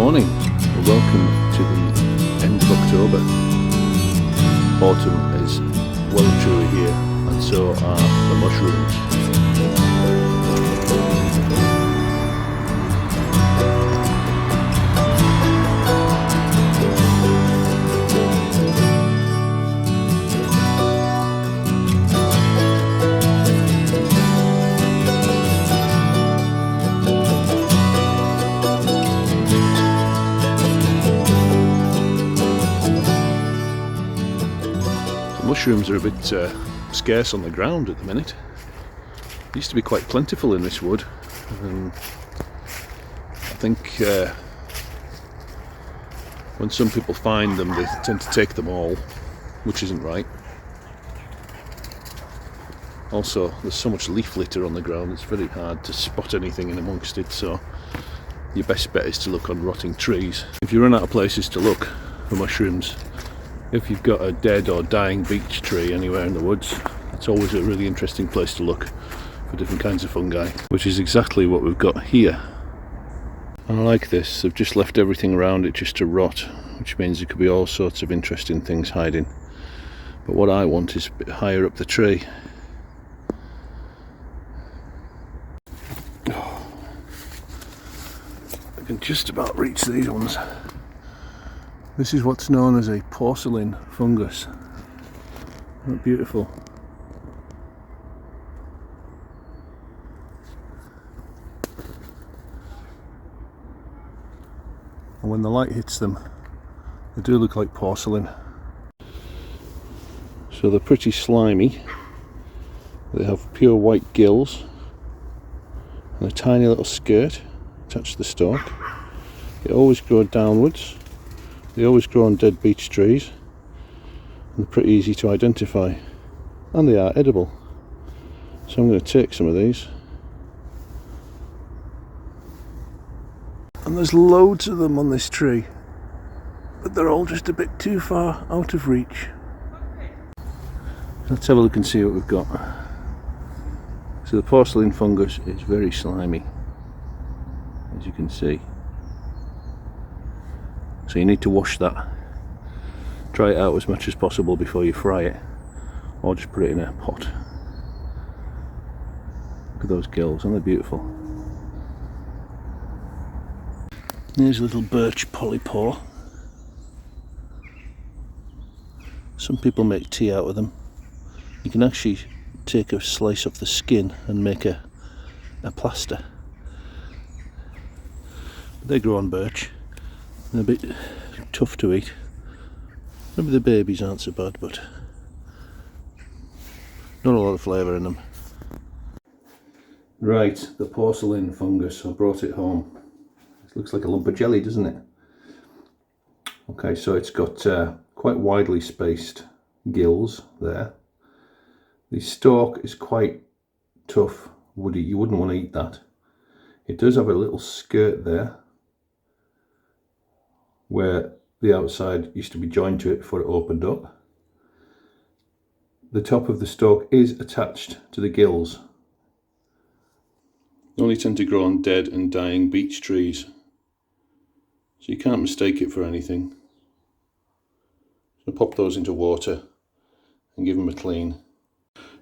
morning and welcome to the end of October. Autumn is well and truly here, and so are the mushrooms. Mushrooms are a bit scarce on the ground at the minute. They used to be quite plentiful in this wood, and I think when some people find them, they tend to take them all, which isn't right. Also, there's so much leaf litter on the ground, it's very hard to spot anything in amongst it, so your best bet is to look on rotting trees. If you run out of places to look for mushrooms, if you've got a dead or dying beech tree anywhere in the woods, it's always a really interesting place to look for different kinds of fungi, which is exactly what we've got here. I like this, they've just left everything around it just to rot, which means there could be all sorts of interesting things hiding. But what I want is a bit higher up the tree. Oh, I can just about reach these ones. This is what's known as a porcelain fungus. Isn't that beautiful? And when the light hits them, they do look like porcelain. So they're pretty slimy. They have pure white gills and a tiny little skirt attached to the stalk. They always grow downwards. They always grow on dead beech trees, and they're pretty easy to identify, and they are edible. So I'm going to take some of these, and there's loads of them on this tree, but they're all just a bit too far out of reach. Let's have a look and see what we've got. So the porcelain fungus is very slimy, as you can see. So you need to wash that, dry it out as much as possible before you fry it, or just put it in a pot. Look at those gills, aren't they beautiful? Here's a little birch polypore. Some people make tea out of them. You can actually take a slice off the skin and make a plaster. They grow on birch. They're a bit tough to eat. Maybe the babies aren't so bad, but not a lot of flavour in them. Right, the porcelain fungus, I brought it home. It looks like a lump of jelly, doesn't it? Okay, so it's got quite widely spaced gills there. The stalk is quite tough, woody, you wouldn't want to eat that. It does have a little skirt there, where the outside used to be joined to it before it opened up. The top of the stalk is attached to the gills. They only tend to grow on dead and dying beech trees, so you can't mistake it for anything. So pop those into water and give them a clean.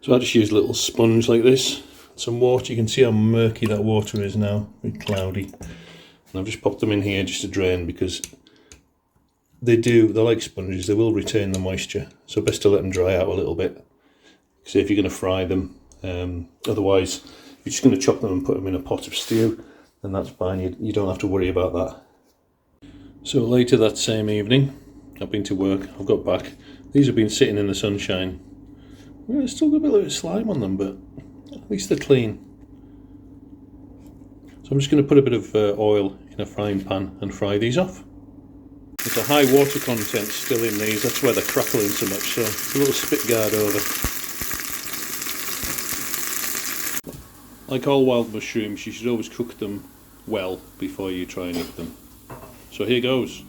So I just use a little sponge like this, some water. You can see how murky that water is now, very cloudy. And I've just popped them in here just to drain, because they're like sponges, they will retain the moisture, so best to let them dry out a little bit. So if you're going to fry them, otherwise if you're just going to chop them and put them in a pot of stew, then that's fine, you don't have to worry about that. So later that same evening, I've been to work, I've got back, these have been sitting in the sunshine. Well, there's still got a bit of slime on them, but at least they're clean. So I'm just going to put a bit of oil in a frying pan and fry these off. There's a high water content still in these, that's why they're crackling so much, so a little spit guard over. Like all wild mushrooms, you should always cook them well before you try and eat them. So here goes.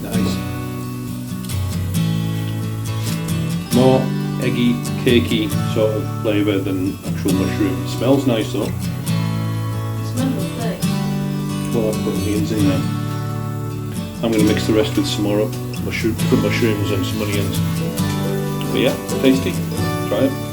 Nice. More. nutty, cakey sort of flavour than actual mushroom. It smells nice though. It smells lovely. Well, I've put onions in there. I'm going to mix the rest with some more different mushrooms and some onions. But yeah, tasty. Try it.